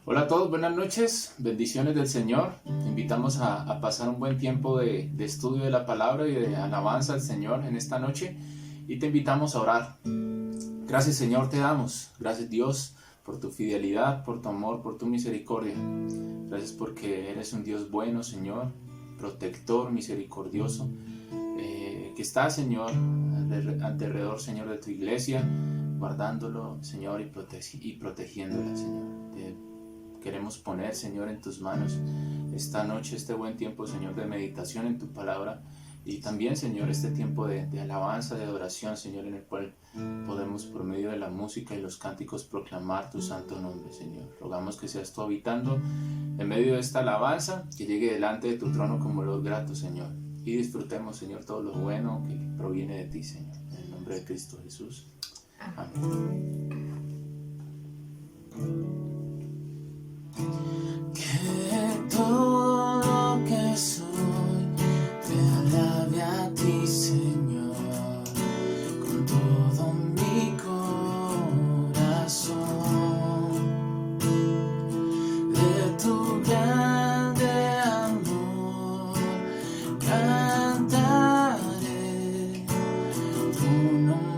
Hola a todos, buenas noches, bendiciones del Señor. Te invitamos a pasar un buen tiempo de estudio de la palabra y de alabanza al Señor en esta noche y te invitamos a orar. Gracias Señor te damos, gracias Dios por tu fidelidad, por tu amor, por tu misericordia. Gracias porque eres un Dios bueno Señor, protector, misericordioso, que está Señor alrededor Señor de tu iglesia, guardándolo Señor y protegiéndola Señor. Queremos poner, Señor, en tus manos esta noche, este buen tiempo, Señor, de meditación en tu palabra y también, Señor, este tiempo de alabanza, de adoración, Señor, en el cual podemos, por medio de la música y los cánticos, proclamar tu santo nombre, Señor. Rogamos que seas tú habitando en medio de esta alabanza, que llegue delante de tu trono como los gratos, Señor, y disfrutemos, Señor, todo lo bueno que proviene de ti, Señor. En el nombre de Cristo Jesús. Amén. Que todo lo que soy te alabe a ti, Señor, con todo mi corazón. De tu grande amor cantaré, tu nombre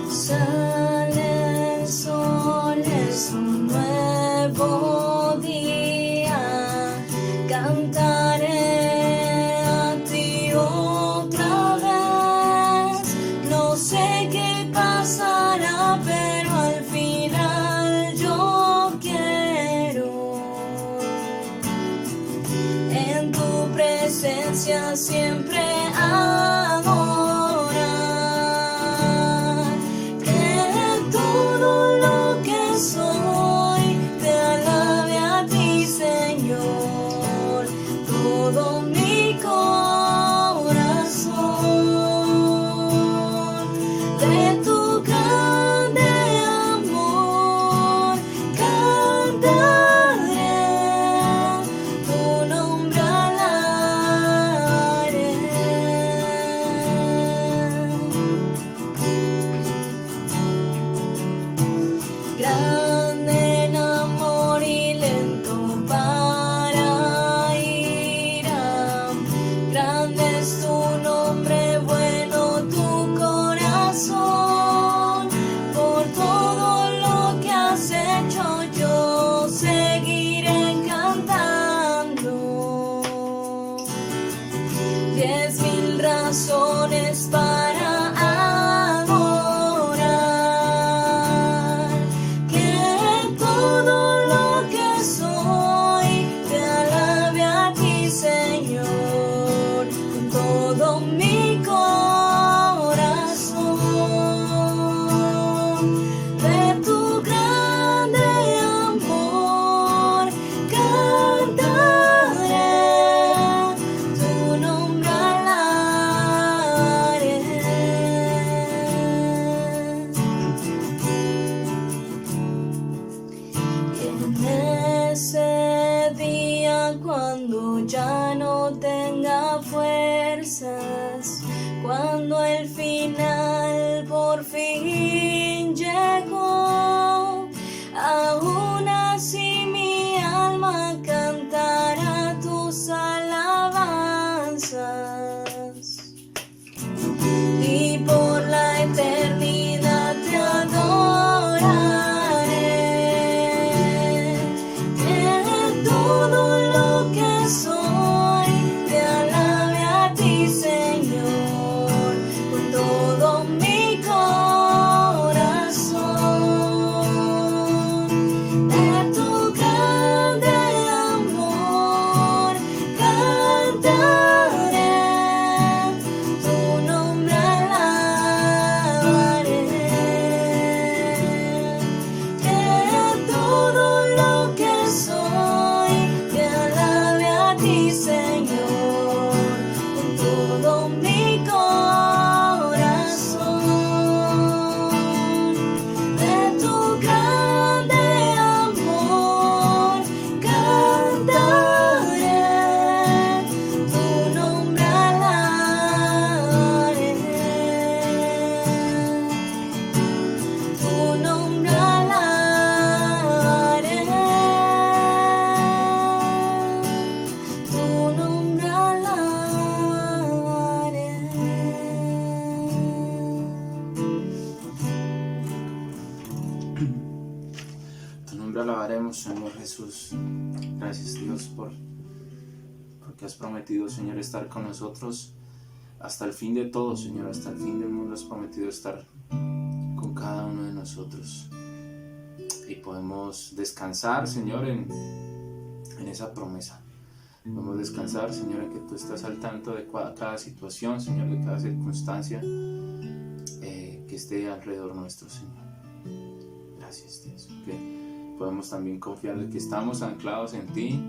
Sale el sol, es un nuevo día, cantaré a ti otra vez. No sé qué pasará, pero al final yo quiero en tu presencia siempre adorar. Soy, te alabe a ti, Señor, todo mi corazón. De tu grande amor cantaré, tu nombre alabaré. Grande en amor y lento para ira, grande es tu nombre, bueno tu corazón. Por todo lo que has hecho yo seguiré cantando. 10,000 razones para todo mi corazón. De tu grande amor cantaré, tu nombre alabaré. En ese día cuando ya no tenga fuerzas, cuando el final por fin llegó, aún así mi alma cantará tus alabanzas y por la eternidad te adoraré. En todo lo que soy te alabe a ti, Señor, oramos, Señor Jesús. Gracias, Dios, porque has prometido, Señor, estar con nosotros hasta el fin de todo, Señor, hasta el fin del mundo. Has prometido estar con cada uno de nosotros. Y podemos descansar, Señor, en esa promesa. Podemos descansar, Señor, en que tú estás al tanto de cada situación, Señor, de cada circunstancia que esté alrededor nuestro, Señor. Gracias, Dios. Que podemos también confiar de que estamos anclados en ti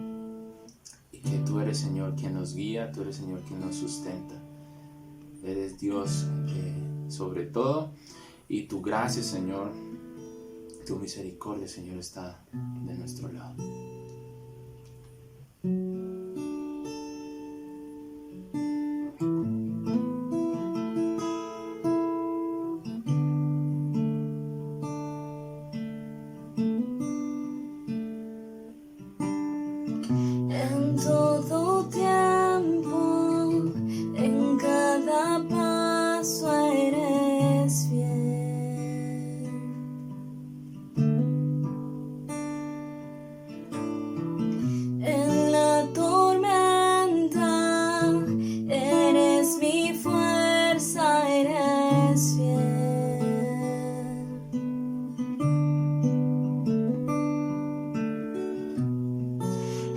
y que tú eres, Señor, quien nos guía, tú eres, Señor, quien nos sustenta. Eres Dios sobre todo, y tu gracia, Señor, tu misericordia, Señor, está de nuestro lado. En todo tiempo, en cada paso eres fiel. En la tormenta eres mi fuerza, eres fiel.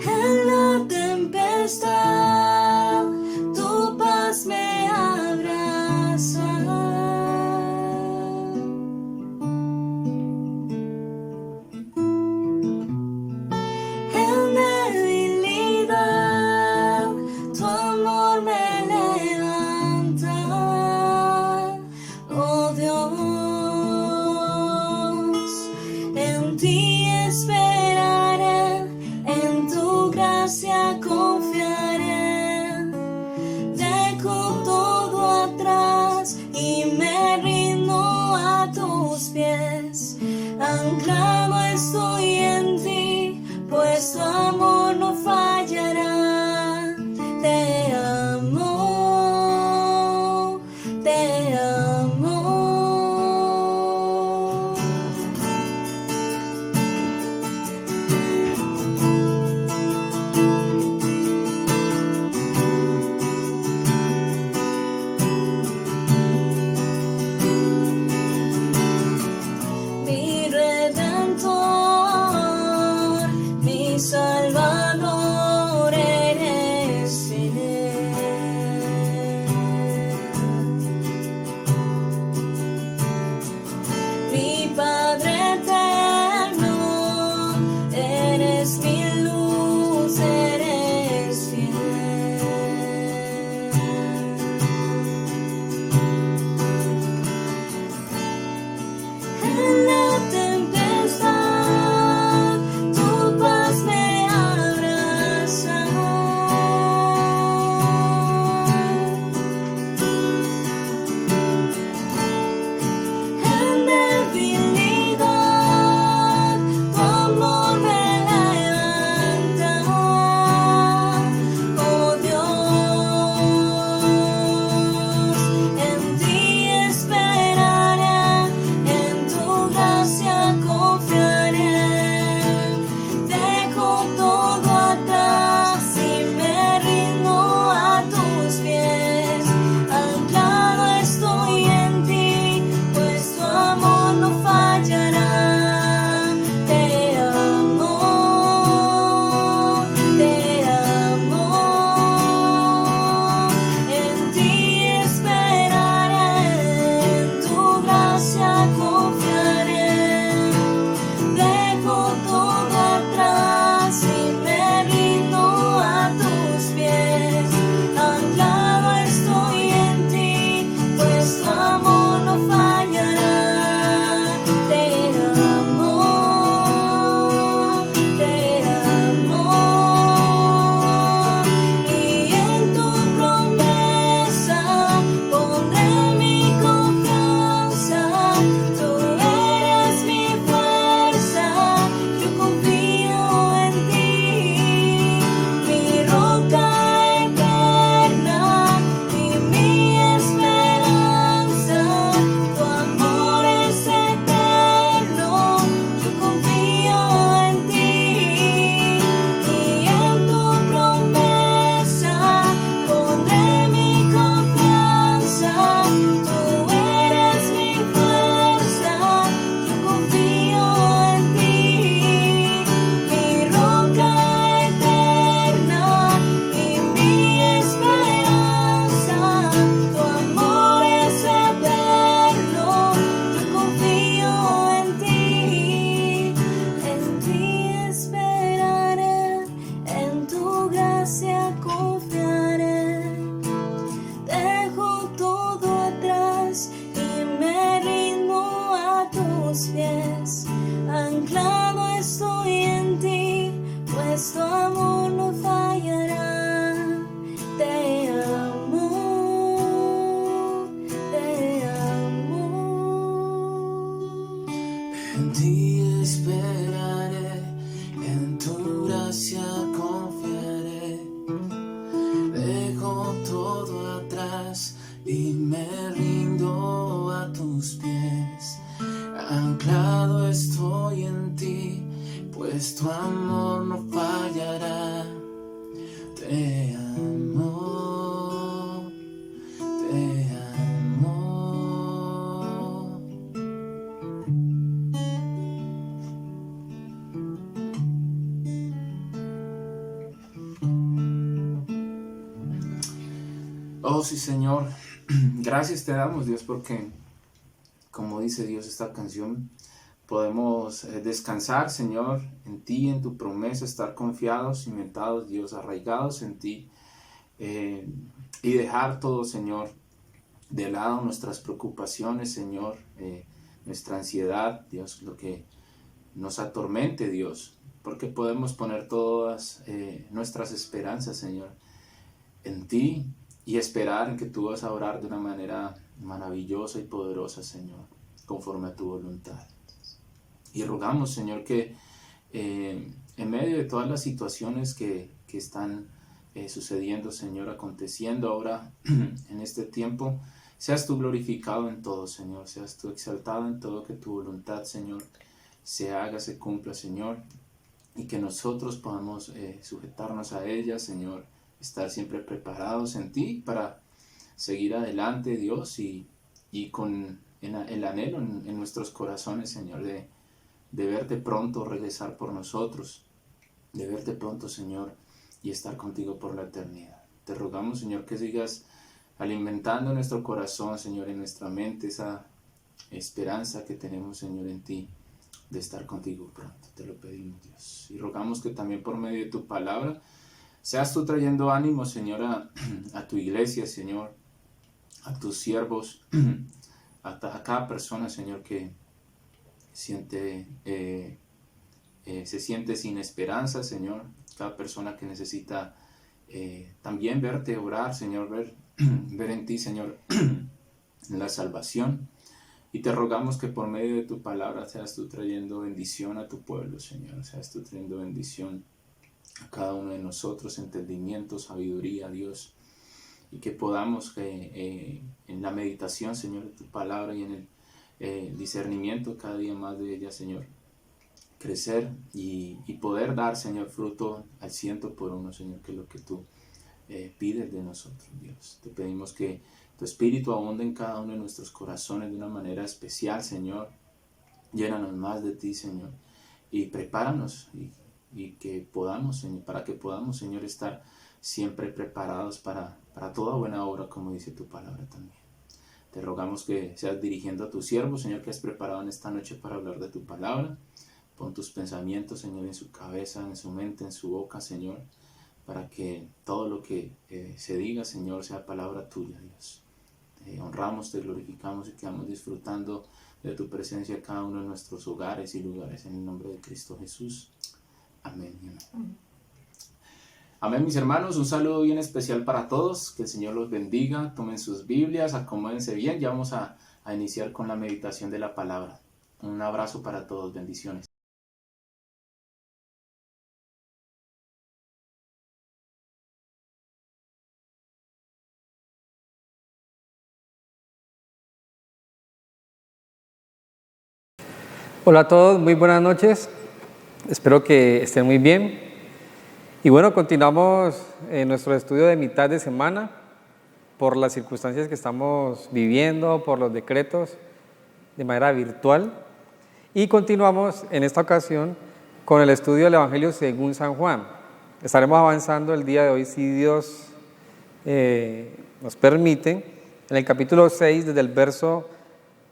En la tempestad, tu paz me abraza. En debilidad, tu amor me levanta. Oh Dios, en ti esperaré, en tu gracia confiaré. Dejo todo atrás y me rindo a tus pies. Anclado estoy en ti, pues tu amor no fallará. Te amo, te amo. Mi Redentor ti esperaré, en tu gracia confiaré. Dejo todo atrás y me rindo a tus pies. Anclado estoy en ti, pues tu amor no fallará. Te amo, te amo. Oh sí, Señor, gracias te damos, Dios, porque como dice Dios esta canción, podemos descansar, Señor, en ti, en tu promesa, estar confiados, cimentados, Dios, arraigados en ti, y dejar todo, Señor, de lado nuestras preocupaciones, Señor, nuestra ansiedad, Dios, lo que nos atormente, Dios, porque podemos poner todas nuestras esperanzas, Señor, en ti, y esperar en que tú vas a orar de una manera maravillosa y poderosa, Señor, conforme a tu voluntad. Y rogamos, Señor, que en medio de todas las situaciones que están sucediendo, Señor, aconteciendo ahora en este tiempo, seas tú glorificado en todo, Señor, seas tú exaltado en todo, que tu voluntad, Señor, se haga, se cumpla, Señor, y que nosotros podamos sujetarnos a ella, Señor, estar siempre preparados en ti para seguir adelante, Dios, y con el anhelo en nuestros corazones, Señor, de verte pronto regresar por nosotros, de verte pronto, Señor, y estar contigo por la eternidad. Te rogamos, Señor, que sigas alimentando nuestro corazón, Señor, en nuestra mente, esa esperanza que tenemos, Señor, en ti, de estar contigo pronto. Te lo pedimos, Dios. Y rogamos que también por medio de tu palabra seas tú trayendo ánimo, Señor, a tu iglesia, Señor, a tus siervos, a cada persona, Señor, que se siente sin esperanza, Señor, cada persona que necesita también verte orar, Señor, ver en ti, Señor, la salvación. Y te rogamos que por medio de tu palabra seas tú trayendo bendición a tu pueblo, Señor, seas tú trayendo bendición a cada uno de nosotros, entendimiento, sabiduría, Dios, y que podamos en la meditación, Señor, de tu palabra y en el discernimiento cada día más de ella, Señor, crecer y poder dar, Señor, fruto al 100%, Señor, que es lo que tú pides de nosotros, Dios. Te pedimos que tu Espíritu abunde en cada uno de nuestros corazones de una manera especial, Señor. Llénanos más de ti, Señor, y prepáranos y que podamos, Señor, para que podamos, Señor, estar siempre preparados para toda buena obra, como dice tu palabra también. Te rogamos que seas dirigiendo a tu siervo, Señor, que has preparado en esta noche para hablar de tu palabra. Pon tus pensamientos, Señor, en su cabeza, en su mente, en su boca, Señor, para que todo lo que se diga, Señor, sea palabra tuya, Dios. Te honramos, te glorificamos y quedamos disfrutando de tu presencia en cada uno de nuestros hogares y lugares, en el nombre de Cristo Jesús. Amén. Amén, mis hermanos. Un saludo bien especial para todos. Que el Señor los bendiga. Tomen sus Biblias, acomódense bien. Ya vamos a iniciar con la meditación de la palabra. Un abrazo para todos. Bendiciones. Hola a todos, muy buenas noches. Espero que estén muy bien. Y bueno, continuamos nuestro estudio de mitad de semana por las circunstancias que estamos viviendo, por los decretos de manera virtual. Y continuamos en esta ocasión con el estudio del Evangelio según San Juan. Estaremos avanzando el día de hoy, si Dios nos permite, en el capítulo 6, desde el verso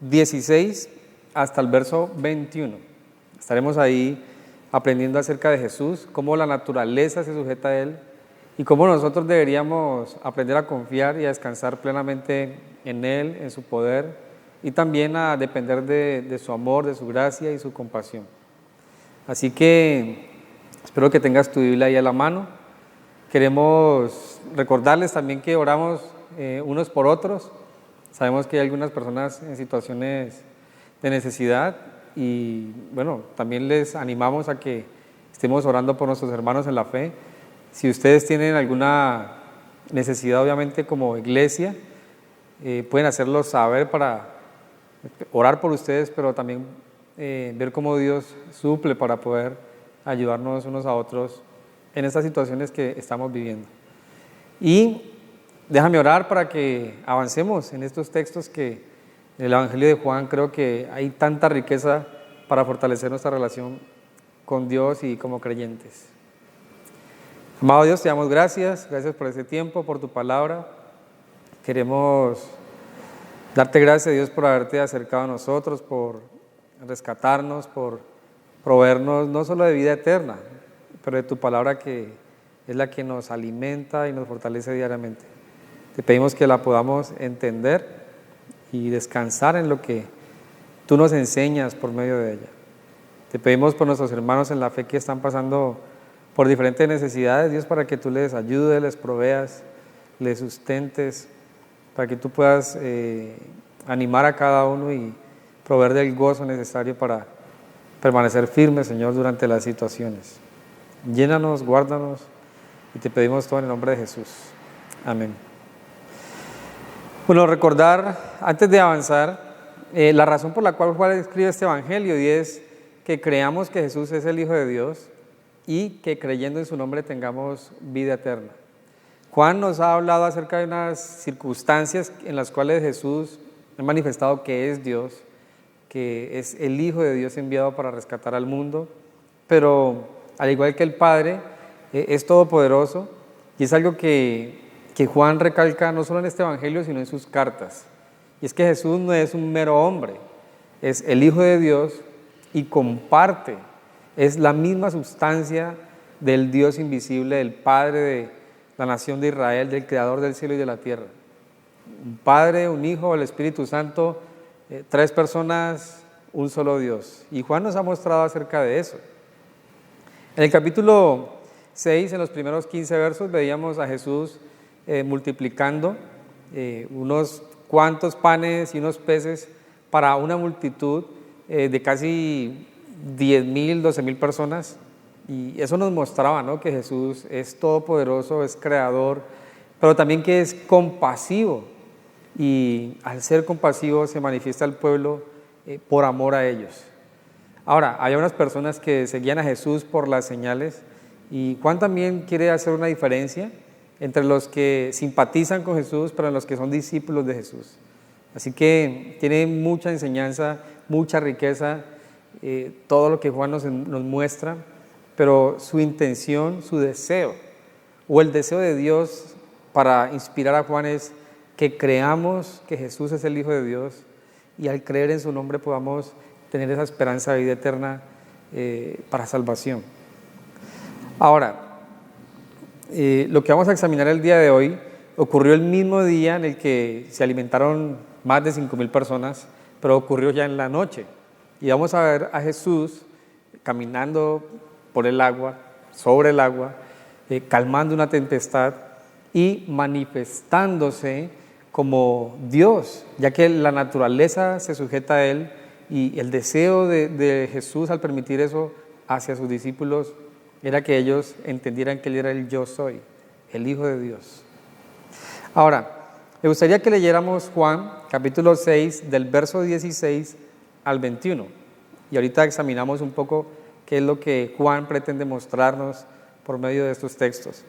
16 hasta el verso 21. Estaremos ahí aprendiendo acerca de Jesús, cómo la naturaleza se sujeta a Él y cómo nosotros deberíamos aprender a confiar y a descansar plenamente en Él, en su poder y también a depender de su amor, de su gracia y su compasión. Así que espero que tengas tu Biblia ahí a la mano. Queremos recordarles también que oramos unos por otros. Sabemos que hay algunas personas en situaciones de necesidad y bueno, también les animamos a que estemos orando por nuestros hermanos en la fe. Si ustedes tienen alguna necesidad, obviamente como iglesia, pueden hacerlo saber para orar por ustedes, pero también ver cómo Dios suple para poder ayudarnos unos a otros en estas situaciones que estamos viviendo. Y déjame orar para que avancemos en estos textos que en el Evangelio de Juan creo que hay tanta riqueza para fortalecer nuestra relación con Dios y como creyentes. Amado Dios, te damos gracias por este tiempo, por tu palabra. Queremos darte gracias, Dios, por haberte acercado a nosotros, por rescatarnos, por proveernos no solo de vida eterna, pero de tu palabra que es la que nos alimenta y nos fortalece diariamente. Te pedimos que la podamos entender y descansar en lo que tú nos enseñas por medio de ella. Te pedimos por nuestros hermanos en la fe que están pasando por diferentes necesidades, Dios, para que tú les ayudes, les proveas, les sustentes, para que tú puedas animar a cada uno y proveer del gozo necesario para permanecer firmes, Señor, durante las situaciones. Llénanos, guárdanos y te pedimos todo en el nombre de Jesús. Amén. Bueno, recordar, antes de avanzar, la razón por la cual Juan escribe este evangelio, y es que creamos que Jesús es el Hijo de Dios y que creyendo en su nombre tengamos vida eterna. Juan nos ha hablado acerca de unas circunstancias en las cuales Jesús ha manifestado que es Dios, que es el Hijo de Dios enviado para rescatar al mundo, pero al igual que el Padre, es todopoderoso, y es algo que Juan recalca no solo en este evangelio, sino en sus cartas. Y es que Jesús no es un mero hombre, es el Hijo de Dios y comparte, es la misma sustancia del Dios invisible, del Padre de la nación de Israel, del Creador del cielo y de la tierra. Un Padre, un Hijo, el Espíritu Santo, tres personas, un solo Dios. Y Juan nos ha mostrado acerca de eso. En el capítulo 6, en los primeros 15 versos, veíamos a Jesús multiplicando unos cuantos panes y unos peces para una multitud de casi 10,000, 12,000 personas. Y eso nos mostraba, ¿no?, que Jesús es todopoderoso, es creador, pero también que es compasivo. Y al ser compasivo se manifiesta al pueblo por amor a ellos. Ahora, hay unas personas que seguían a Jesús por las señales, y Juan también quiere hacer una diferencia entre los que simpatizan con Jesús, pero en los que son discípulos de Jesús. Así que tiene mucha enseñanza, mucha riqueza, todo lo que Juan nos muestra, pero su intención, su deseo, o el deseo de Dios para inspirar a Juan es que creamos que Jesús es el Hijo de Dios, y al creer en su nombre podamos tener esa esperanza de vida eterna para salvación. Ahora, lo que vamos a examinar el día de hoy ocurrió el mismo día en el que se alimentaron más de 5,000 personas, pero ocurrió ya en la noche. Y vamos a ver a Jesús caminando por el agua, sobre el agua, calmando una tempestad y manifestándose como Dios, ya que la naturaleza se sujeta a Él, y el deseo de Jesús al permitir eso hacia sus discípulos era que ellos entendieran que Él era el yo soy, el Hijo de Dios. Ahora, me gustaría que leyéramos Juan capítulo 6 del verso 16 al 21, y ahorita examinamos un poco qué es lo que Juan pretende mostrarnos por medio de estos textos.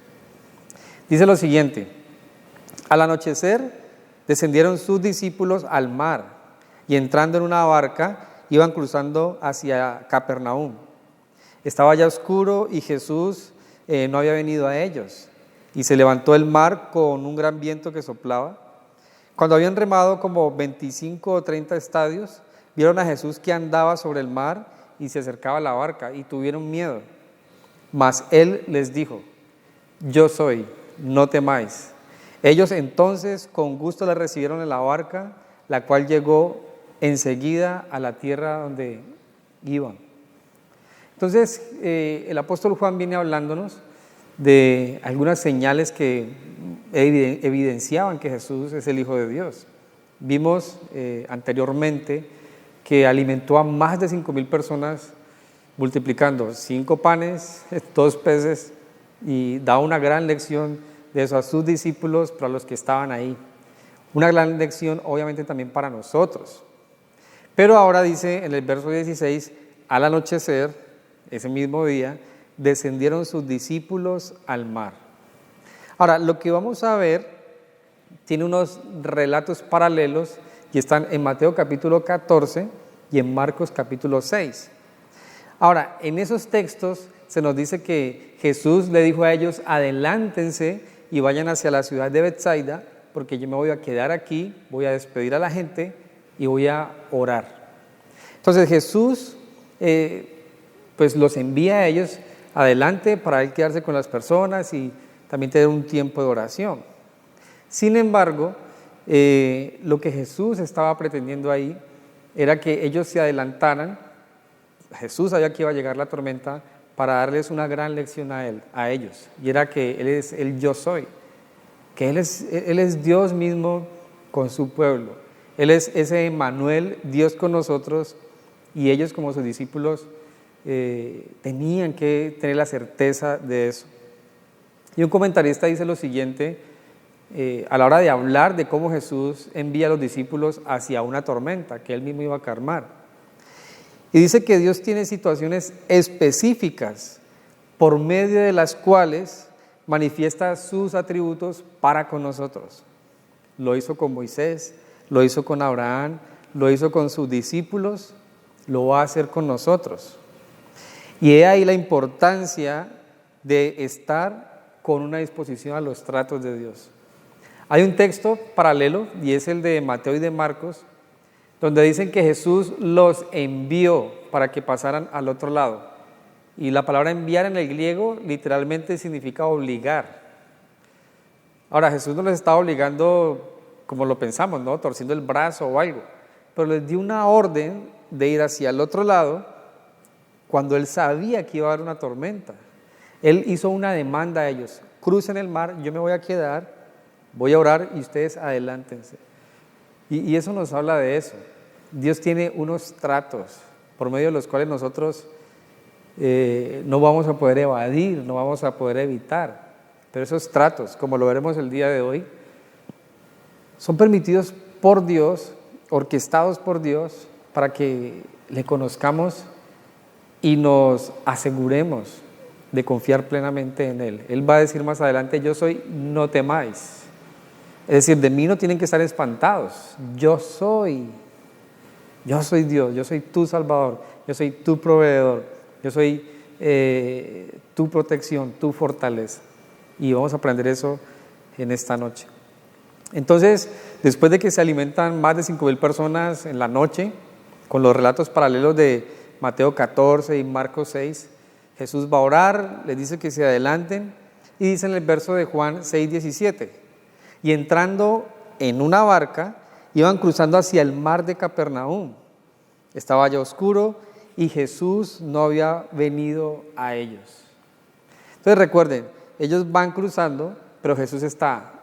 Dice lo siguiente: al anochecer descendieron sus discípulos al mar, y entrando en una barca iban cruzando hacia Capernaum. Estaba ya oscuro y Jesús no había venido a ellos, y se levantó el mar con un gran viento que soplaba. Cuando habían remado como 25 o 30 estadios, vieron a Jesús que andaba sobre el mar y se acercaba a la barca, y tuvieron miedo. Mas Él les dijo: yo soy, no temáis. Ellos entonces con gusto la recibieron en la barca, la cual llegó enseguida a la tierra donde iban. Entonces, el apóstol Juan viene hablándonos de algunas señales que evidenciaban que Jesús es el Hijo de Dios. Vimos anteriormente que alimentó a más de 5,000 personas, multiplicando 5 panes, 2 peces, y da una gran lección de eso a sus discípulos, para los que estaban ahí. Una gran lección obviamente también para nosotros. Pero ahora dice en el verso 16, al anochecer, ese mismo día, descendieron sus discípulos al mar. Ahora, lo que vamos a ver tiene unos relatos paralelos y están en Mateo capítulo 14 y en Marcos capítulo 6. Ahora, en esos textos se nos dice que Jesús le dijo a ellos: adelántense y vayan hacia la ciudad de Betsaida, porque yo me voy a quedar aquí, voy a despedir a la gente y voy a orar. Entonces Jesús pues los envía a ellos adelante para él quedarse con las personas y también tener un tiempo de oración. Sin embargo, lo que Jesús estaba pretendiendo ahí era que ellos se adelantaran. Jesús sabía que iba a llegar la tormenta para darles una gran lección a ellos, y era que Él es el yo soy, que Él es Dios mismo con su pueblo. Él es ese Emmanuel, Dios con nosotros, y ellos como sus discípulos tenían que tener la certeza de eso. Y un comentarista dice lo siguiente, a la hora de hablar de cómo Jesús envía a los discípulos hacia una tormenta que Él mismo iba a calmar. Y dice que Dios tiene situaciones específicas por medio de las cuales manifiesta sus atributos para con nosotros. Lo hizo con Moisés, lo hizo con Abraham, lo hizo con sus discípulos, lo va a hacer con nosotros. Y he ahí la importancia de estar con una disposición a los tratos de Dios. Hay un texto paralelo, y es el de Mateo y de Marcos, donde dicen que Jesús los envió para que pasaran al otro lado. Y la palabra enviar en el griego literalmente significa obligar. Ahora, Jesús no les estaba obligando como lo pensamos, ¿no? Torciendo el brazo o algo, pero les dio una orden de ir hacia el otro lado cuando Él sabía que iba a haber una tormenta. Él hizo una demanda a ellos: crucen el mar, yo me voy a quedar, voy a orar y ustedes adelántense. Y eso nos habla de eso. Dios tiene unos tratos por medio de los cuales nosotros no vamos a poder evadir, no vamos a poder evitar. Pero esos tratos, como lo veremos el día de hoy, son permitidos por Dios, orquestados por Dios, para que le conozcamos y nos aseguremos de confiar plenamente en Él. Él va a decir más adelante: yo soy, no temáis. Es decir, de mí no tienen que estar espantados. Yo soy Dios, yo soy tu Salvador, yo soy tu proveedor, yo soy tu protección, tu fortaleza. Y vamos a aprender eso en esta noche. Entonces, después de que se alimentan más de 5,000 personas en la noche, con los relatos paralelos de Mateo 14 y Marcos 6, Jesús va a orar, les dice que se adelanten, y dice en el verso de Juan 6:17, y entrando en una barca, iban cruzando hacia el mar de Capernaum. Estaba ya oscuro y Jesús no había venido a ellos. Entonces recuerden, ellos van cruzando, pero Jesús está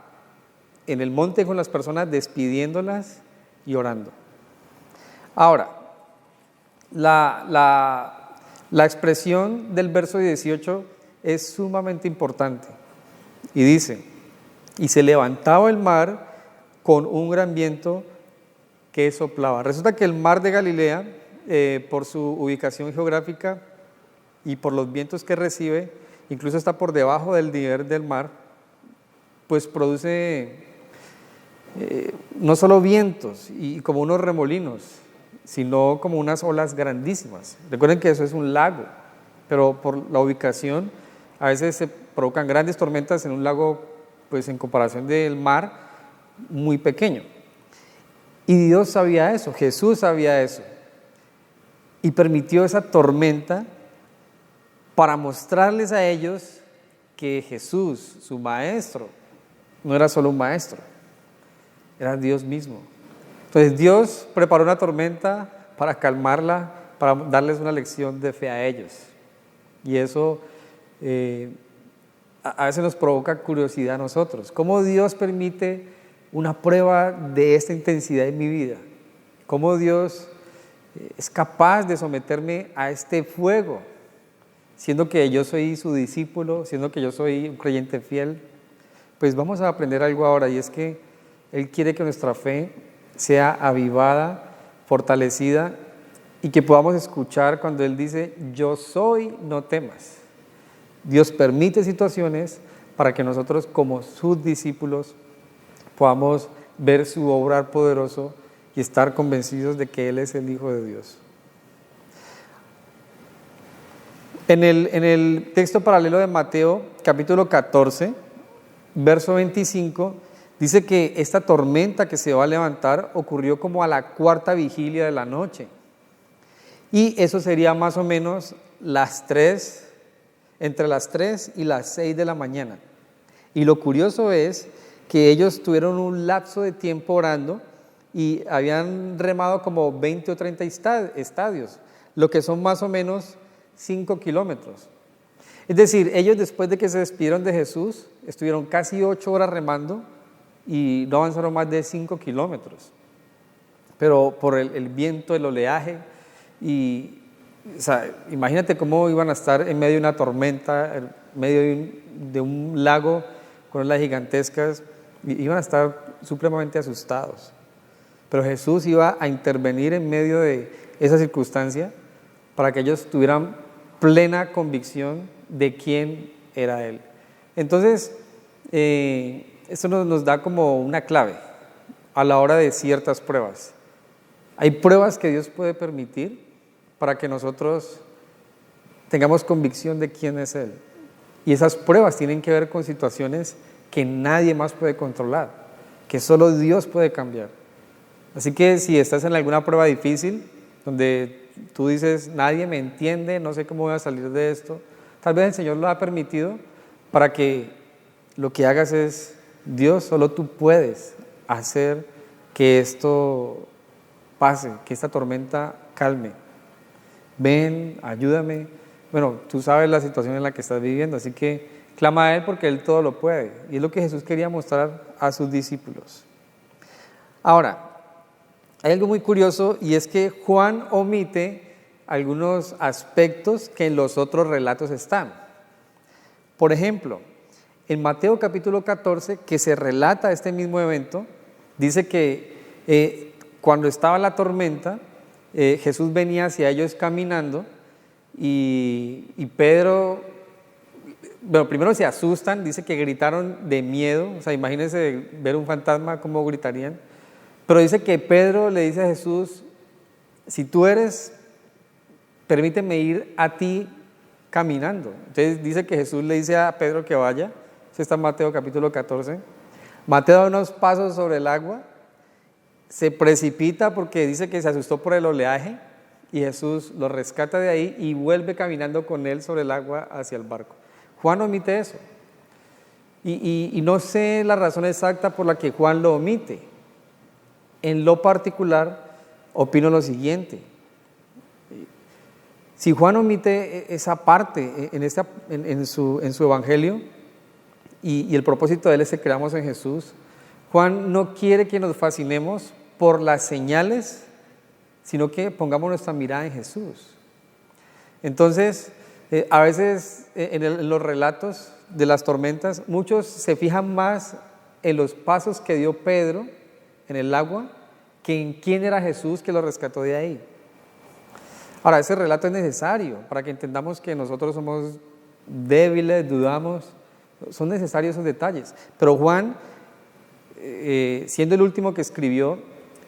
en el monte con las personas, despidiéndolas y orando. Ahora, la expresión del verso 18 es sumamente importante y dice: y se levantaba el mar con un gran viento que soplaba. Resulta que el mar de Galilea, por su ubicación geográfica y por los vientos que recibe, incluso está por debajo del nivel del mar, pues produce no solo vientos y como unos remolinos, sino como unas olas grandísimas. Recuerden que eso es un lago, pero por la ubicación a veces se provocan grandes tormentas en un lago, pues en comparación del mar, muy pequeño. Y Dios sabía eso, Jesús sabía eso, y permitió esa tormenta para mostrarles a ellos que Jesús, su maestro, no era solo un maestro, era Dios mismo. Entonces Dios preparó una tormenta para calmarla, para darles una lección de fe a ellos. Y eso a veces nos provoca curiosidad a nosotros. ¿Cómo Dios permite una prueba de esta intensidad en mi vida? ¿Cómo Dios es capaz de someterme a este fuego, siendo que yo soy su discípulo, siendo que yo soy un creyente fiel? Pues vamos a aprender algo ahora, y es que Él quiere que nuestra fe sea avivada, fortalecida, y que podamos escuchar cuando Él dice, yo soy, no temas. Dios permite situaciones para que nosotros como sus discípulos podamos ver su obrar poderoso y estar convencidos de que Él es el Hijo de Dios. En el texto paralelo de Mateo, capítulo 14, verso 25, dice que esta tormenta que se va a levantar ocurrió como a la cuarta vigilia de la noche. Y eso sería más o menos entre las 3 y las 6 de la mañana. Y lo curioso es que ellos tuvieron un lapso de tiempo orando y habían remado como 20 o 30 estadios, lo que son más o menos 5 kilómetros. Es decir, ellos después de que se despidieron de Jesús, estuvieron casi 8 horas remando y no avanzaron más de 5 kilómetros. Pero por el viento, el oleaje, y o sea, imagínate cómo iban a estar en medio de una tormenta, en medio de un lago con olas gigantescas, y iban a estar supremamente asustados. Pero Jesús iba a intervenir en medio de esa circunstancia para que ellos tuvieran plena convicción de quién era Él. Entonces, esto nos da como una clave a la hora de ciertas pruebas. Hay pruebas que Dios puede permitir para que nosotros tengamos convicción de quién es Él. Y esas pruebas tienen que ver con situaciones que nadie más puede controlar, que solo Dios puede cambiar. Así que si estás en alguna prueba difícil, donde tú dices, nadie me entiende, no sé cómo voy a salir de esto, tal vez el Señor lo ha permitido para que lo que hagas es, Dios, solo tú puedes hacer que esto pase, que esta tormenta calme. Ven, ayúdame. Bueno, tú sabes la situación en la que estás viviendo, así que clama a Él porque Él todo lo puede. Y es lo que Jesús quería mostrar a sus discípulos. Ahora, hay algo muy curioso, y es que Juan omite algunos aspectos que en los otros relatos están. Por ejemplo, en Mateo capítulo 14, que se relata este mismo evento, dice que cuando estaba la tormenta, Jesús venía hacia ellos caminando y Pedro, bueno, primero se asustan, dice que gritaron de miedo, o sea, imagínense ver un fantasma, cómo gritarían, pero dice que Pedro le dice a Jesús, si tú eres, permíteme ir a ti caminando. Entonces dice que Jesús le dice a Pedro que vaya, eso está en Mateo capítulo 14, Mateo da unos pasos sobre el agua, se precipita porque dice que se asustó por el oleaje y Jesús lo rescata de ahí y vuelve caminando con él sobre el agua hacia el barco. Juan omite eso y no sé la razón exacta por la que Juan lo omite. En lo particular opino lo siguiente: si Juan omite esa parte en su evangelio y el propósito de él es que creamos en Jesús, Juan no quiere que nos fascinemos por las señales, sino que pongamos nuestra mirada en Jesús. Entonces, a veces en los relatos de las tormentas, muchos se fijan más en los pasos que dio Pedro en el agua que en quién era Jesús que lo rescató de ahí. Ahora, ese relato es necesario para que entendamos que nosotros somos débiles, dudamos, son necesarios esos detalles. Pero Juan, siendo el último que escribió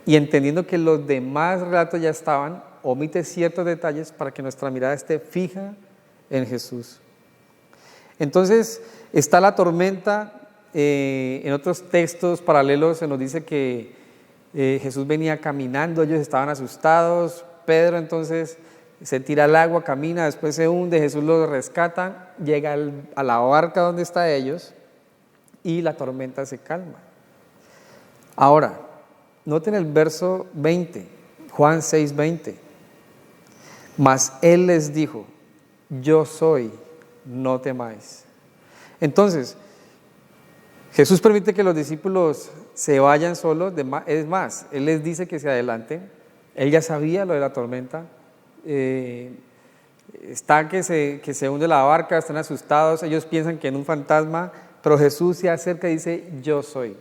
y entendiendo que los demás relatos ya estaban, omite ciertos detalles para que nuestra mirada esté fija en Jesús. Entonces, está la tormenta. En otros textos paralelos se nos dice que Jesús venía caminando, ellos estaban asustados. Pedro entonces se tira al agua, camina, después se hunde, Jesús los rescata, llega a la barca donde están ellos y la tormenta se calma. Ahora, noten el verso 20, Juan 6:20. Mas Él les dijo, yo soy, no temáis. Entonces, Jesús permite que los discípulos se vayan solos, es más, Él les dice que se adelanten. Él ya sabía lo de la tormenta. Está que se hunde la barca, están asustados, ellos piensan que en un fantasma, pero Jesús se acerca y dice, yo soy.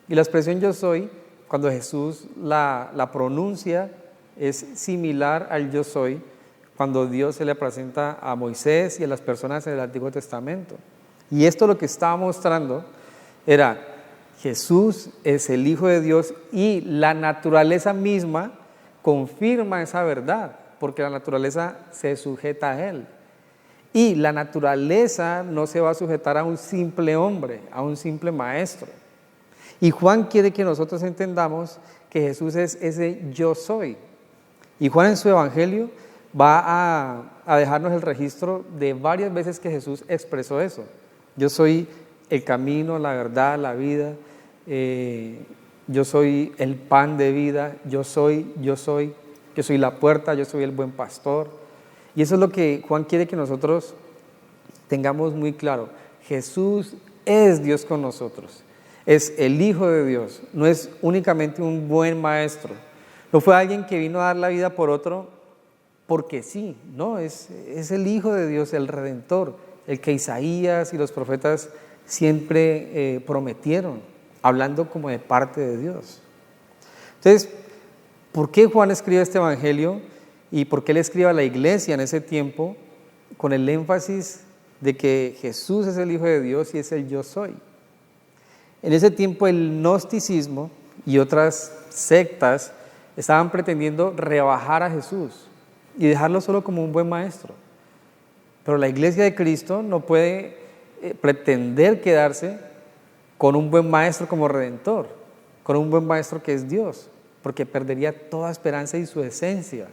Y la expresión yo soy, cuando Jesús la pronuncia, es similar al yo soy, cuando Dios se le presenta a Moisés y a las personas en el Antiguo Testamento. Y esto lo que estaba mostrando era, Jesús es el Hijo de Dios y la naturaleza misma confirma esa verdad, porque la naturaleza se sujeta a Él. Y la naturaleza no se va a sujetar a un simple hombre, a un simple maestro. Y Juan quiere que nosotros entendamos que Jesús es ese yo soy. Y Juan en su evangelio va a dejarnos el registro de varias veces que Jesús expresó eso. Yo soy el camino, la verdad, la vida. Yo soy el pan de vida. Yo soy la puerta, yo soy el buen pastor. Y eso es lo que Juan quiere que nosotros tengamos muy claro. Jesús es Dios con nosotros. Es el Hijo de Dios. No es únicamente un buen maestro. No fue alguien que vino a dar la vida por otro porque sí. No, es el Hijo de Dios, el Redentor, el que Isaías y los profetas siempre prometieron, hablando como de parte de Dios. Entonces, ¿por qué Juan escribe este evangelio y por qué le escribe a la iglesia en ese tiempo con el énfasis de que Jesús es el Hijo de Dios y es el yo soy? En ese tiempo el gnosticismo y otras sectas estaban pretendiendo rebajar a Jesús y dejarlo solo como un buen maestro. Pero la iglesia de Cristo no puede pretender quedarse con un buen maestro como redentor, con un buen maestro que es Dios, porque perdería toda esperanza y su esencia.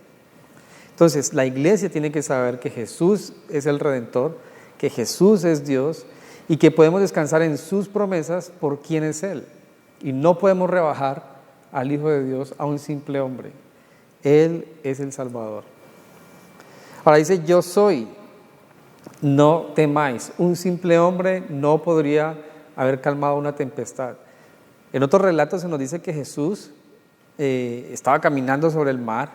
Entonces, la iglesia tiene que saber que Jesús es el Redentor, que Jesús es Dios y que podemos descansar en sus promesas por quién es Él. Y no podemos rebajar al Hijo de Dios a un simple hombre. Él es el Salvador. Ahora dice, yo soy, no temáis. Un simple hombre no podría haber calmado una tempestad. En otros relatos se nos dice que Jesús estaba caminando sobre el mar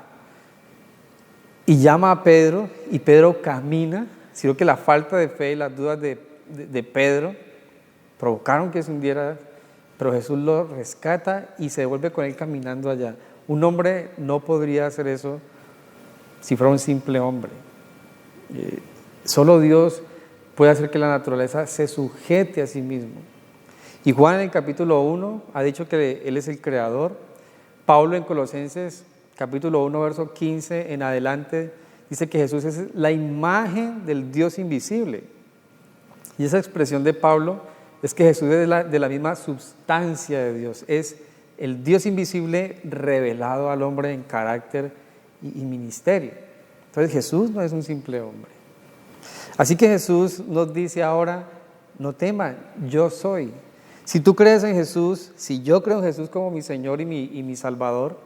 y llama a Pedro y Pedro camina, sino que la falta de fe y las dudas de Pedro provocaron que se hundiera, pero Jesús lo rescata y se devuelve con él caminando allá. Un hombre no podría hacer eso si fuera un simple hombre. Solo Dios puede hacer que la naturaleza se sujete a sí mismo. Y Juan en el capítulo 1 ha dicho que Él es el creador. Pablo en Colosenses capítulo 1 verso 15 en adelante dice que Jesús es la imagen del Dios invisible. Y esa expresión de Pablo es que Jesús es de la misma substancia de Dios. Es el Dios invisible revelado al hombre en carácter y ministerio. Entonces Jesús no es un simple hombre. Así que Jesús nos dice ahora, no teman, yo soy. Si tú crees en Jesús, si yo creo en Jesús como mi Señor y mi Salvador,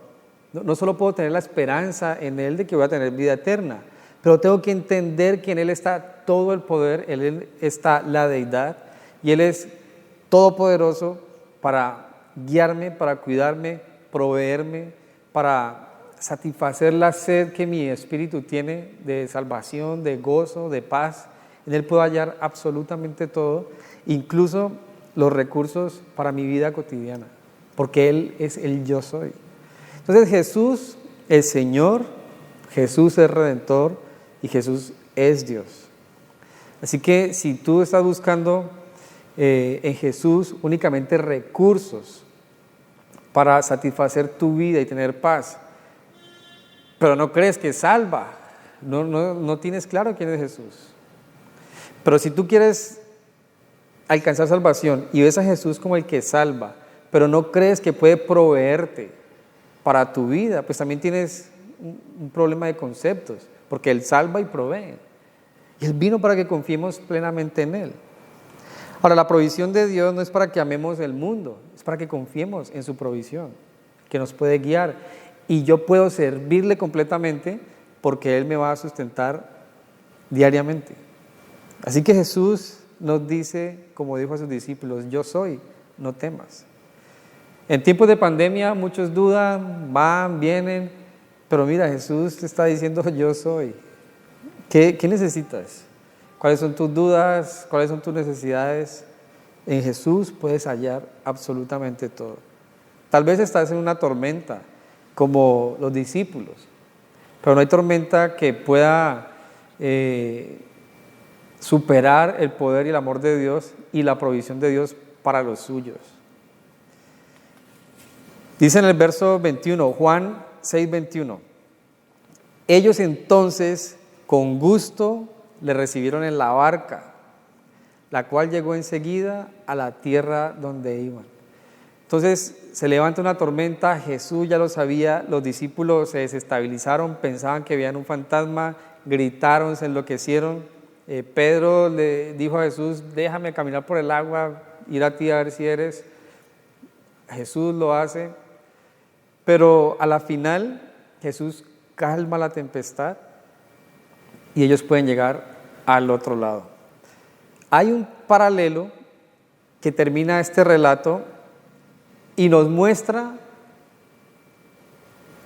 no solo puedo tener la esperanza en Él de que voy a tener vida eterna, pero tengo que entender que en Él está todo el poder, en Él está la deidad y Él es todopoderoso para guiarme, para cuidarme, proveerme, para satisfacer la sed que mi espíritu tiene de salvación, de gozo, de paz. En Él puedo hallar absolutamente todo, incluso los recursos para mi vida cotidiana, porque Él es el yo soy. Entonces Jesús es Señor, Jesús es Redentor y Jesús es Dios. Así que si tú estás buscando en Jesús únicamente recursos para satisfacer tu vida y tener paz, pero no crees que salva, no tienes claro quién es Jesús. Pero si tú quieres alcanzar salvación y ves a Jesús como el que salva, pero no crees que puede proveerte para tu vida, pues también tienes un problema de conceptos, porque Él salva y provee. Y Él vino para que confiemos plenamente en Él. Ahora, la provisión de Dios no es para que amemos el mundo, es para que confiemos en su provisión, que nos puede guiar. Y yo puedo servirle completamente porque Él me va a sustentar diariamente. Así que Jesús nos dice, como dijo a sus discípulos, yo soy, no temas. En tiempos de pandemia muchos dudan, van, vienen, Pero mira, Jesús te está diciendo, yo soy. ¿Qué necesitas? ¿Cuáles son tus dudas? ¿Cuáles son tus necesidades? En Jesús puedes hallar absolutamente todo. Tal vez estás en una tormenta, como los discípulos, pero no hay tormenta que pueda superar el poder y el amor de Dios y la provisión de Dios para los suyos. Dice en el verso 21, Juan 6:21, ellos entonces con gusto le recibieron en la barca, la cual llegó enseguida a la tierra donde iban. Entonces se levanta una tormenta, Jesús ya lo sabía, los discípulos se desestabilizaron, pensaban que veían un fantasma, gritaron, se enloquecieron. Pedro le dijo a Jesús, déjame caminar por el agua, ir a ti a ver si eres. Jesús lo hace, pero a la final Jesús calma la tempestad y ellos pueden llegar al otro lado. Hay un paralelo que termina este relato y nos muestra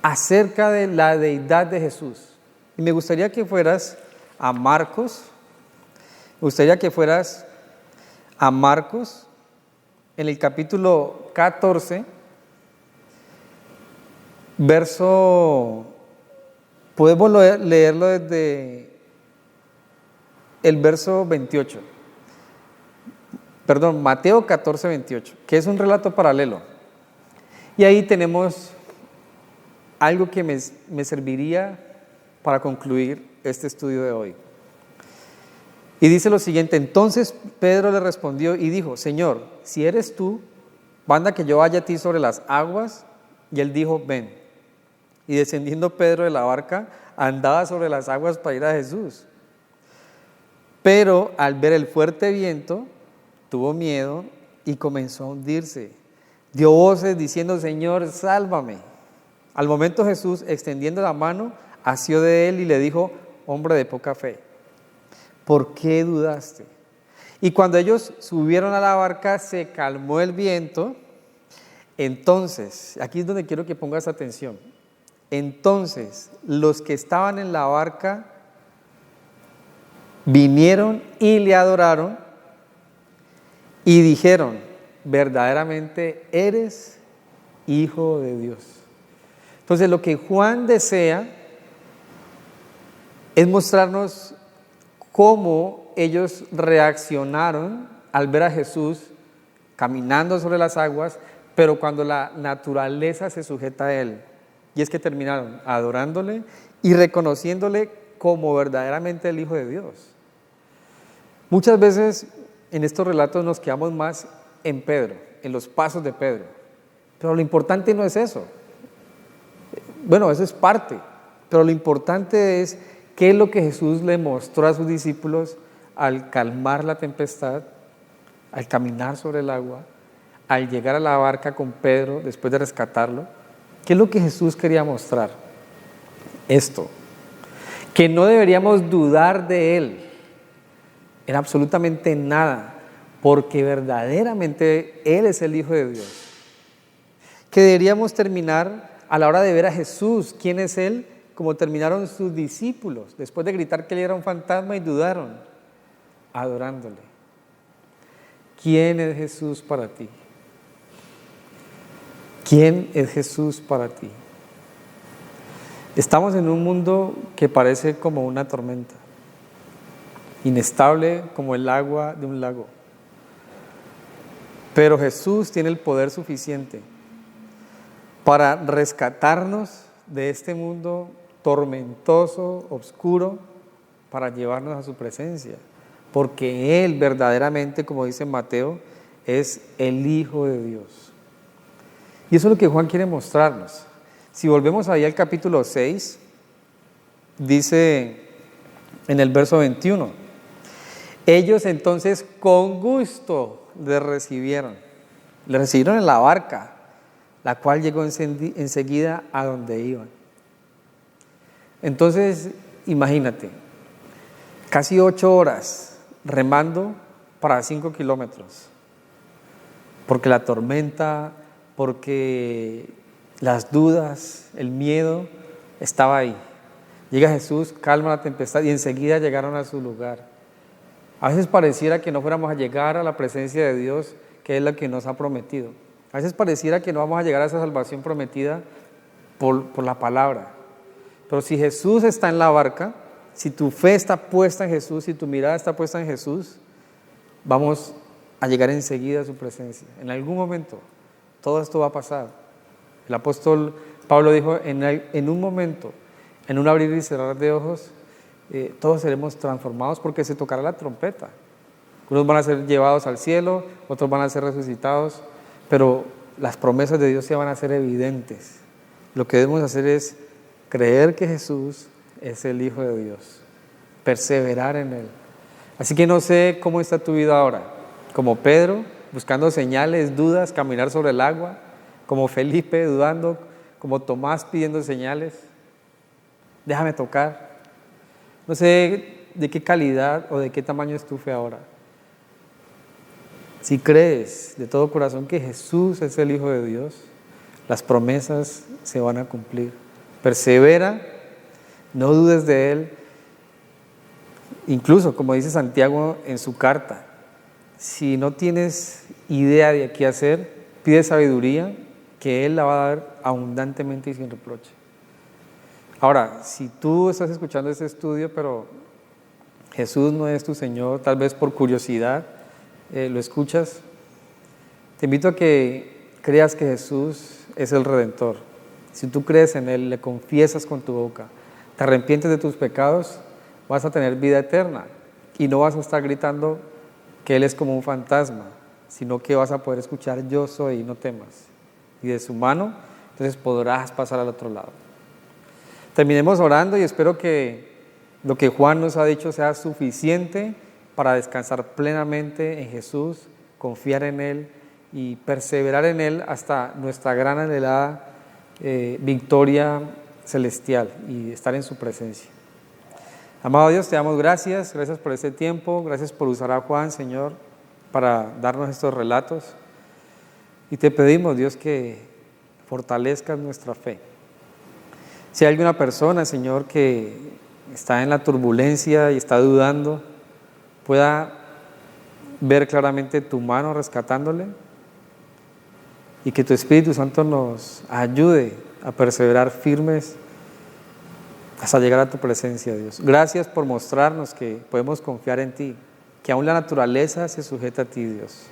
acerca de la deidad de Jesús. Y me gustaría que fueras a Marcos, en el capítulo 14, podemos leerlo desde el verso 28. Perdón, Mateo 14, 28, que es un relato paralelo. Y ahí tenemos algo que me serviría para concluir este estudio de hoy. Y dice lo siguiente, entonces Pedro le respondió y dijo, Señor, si eres tú, manda que yo vaya a ti sobre las aguas. Y él dijo, ven. Y descendiendo Pedro de la barca, andaba sobre las aguas para ir a Jesús. Pero al ver el fuerte viento, tuvo miedo y comenzó a hundirse. Dio voces diciendo, Señor, sálvame. Al momento Jesús, extendiendo la mano, asió de él y le dijo, hombre de poca fe, ¿por qué dudaste? Y cuando ellos subieron a la barca, se calmó el viento. Entonces, aquí es donde quiero que pongas atención. Entonces, los que estaban en la barca vinieron y le adoraron y dijeron, verdaderamente eres Hijo de Dios. Entonces, lo que Juan desea es mostrarnos cómo ellos reaccionaron al ver a Jesús caminando sobre las aguas, pero cuando la naturaleza se sujeta a él. Y es que terminaron adorándole y reconociéndole como verdaderamente el Hijo de Dios. Muchas veces en estos relatos nos quedamos más en Pedro, en los pasos de Pedro. Pero lo importante no es eso. Bueno, eso es parte. Pero lo importante es qué es lo que Jesús le mostró a sus discípulos al calmar la tempestad, al caminar sobre el agua, al llegar a la barca con Pedro después de rescatarlo. ¿Qué es lo que Jesús quería mostrar? Esto, que no deberíamos dudar de Él en absolutamente nada, porque verdaderamente Él es el Hijo de Dios. Que deberíamos terminar a la hora de ver a Jesús, ¿quién es Él? Como terminaron sus discípulos, después de gritar que Él era un fantasma y dudaron, adorándole. ¿Quién es Jesús para ti? ¿Quién es Jesús para ti? Estamos en un mundo que parece como una tormenta, inestable como el agua de un lago. Pero Jesús tiene el poder suficiente para rescatarnos de este mundo tormentoso, oscuro, para llevarnos a su presencia. Porque Él verdaderamente, como dice Mateo, es el Hijo de Dios. Y eso es lo que Juan quiere mostrarnos. Si volvemos ahí al capítulo 6, dice en el verso 21, ellos entonces con gusto le recibieron en la barca, la cual llegó enseguida a donde iban. Entonces, imagínate, casi 8 horas remando para 5 kilómetros, porque la tormenta, porque las dudas, el miedo, estaba ahí. Llega Jesús, calma la tempestad y enseguida llegaron a su lugar. A veces pareciera que no fuéramos a llegar a la presencia de Dios, que es la que nos ha prometido. A veces pareciera que no vamos a llegar a esa salvación prometida por la palabra. Pero si Jesús está en la barca, si tu fe está puesta en Jesús, si tu mirada está puesta en Jesús, vamos a llegar enseguida a su presencia. En algún momento todo esto va a pasar. El apóstol Pablo dijo, en un momento, en un abrir y cerrar de ojos, todos seremos transformados porque se tocará la trompeta. Unos van a ser llevados al cielo, otros van a ser resucitados, pero las promesas de Dios se van a hacer evidentes. Lo que debemos hacer es creer que Jesús es el Hijo de Dios, perseverar en Él. Así que no sé cómo está tu vida ahora, como Pedro, buscando señales, dudas, caminar sobre el agua, como Felipe dudando, como Tomás pidiendo señales. Déjame tocar. No sé de qué calidad o de qué tamaño es tu fe ahora. Si crees de todo corazón que Jesús es el Hijo de Dios, las promesas se van a cumplir. Persevera, no dudes de Él. Incluso, como dice Santiago en su carta, si no tienes idea de qué hacer, pide sabiduría, que Él la va a dar abundantemente y sin reproche. Ahora, si tú estás escuchando este estudio, pero Jesús no es tu Señor, tal vez por curiosidad lo escuchas, te invito a que creas que Jesús es el Redentor. Si tú crees en Él, le confiesas con tu boca, te arrepientes de tus pecados, vas a tener vida eterna y no vas a estar gritando que Él es como un fantasma, sino que vas a poder escuchar yo soy, no temas. Y de su mano, entonces podrás pasar al otro lado. Terminemos orando y espero que lo que Juan nos ha dicho sea suficiente para descansar plenamente en Jesús, confiar en Él y perseverar en Él hasta nuestra gran anhelada victoria celestial y estar en su presencia. Amado Dios, te damos gracias por este tiempo, gracias por usar a Juan, Señor, para darnos estos relatos. Y te pedimos, Dios, que fortalezcas nuestra fe. Si hay alguna persona, Señor, que está en la turbulencia y está dudando, pueda ver claramente tu mano rescatándole y que tu Espíritu Santo nos ayude a perseverar firmes hasta llegar a tu presencia, Dios. Gracias por mostrarnos que podemos confiar en ti, que aún la naturaleza se sujeta a ti, Dios.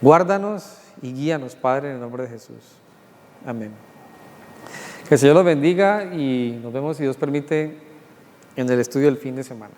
Guárdanos y guíanos, Padre, en el nombre de Jesús. Amén. Que el Señor los bendiga y nos vemos, si Dios permite, en el estudio del fin de semana.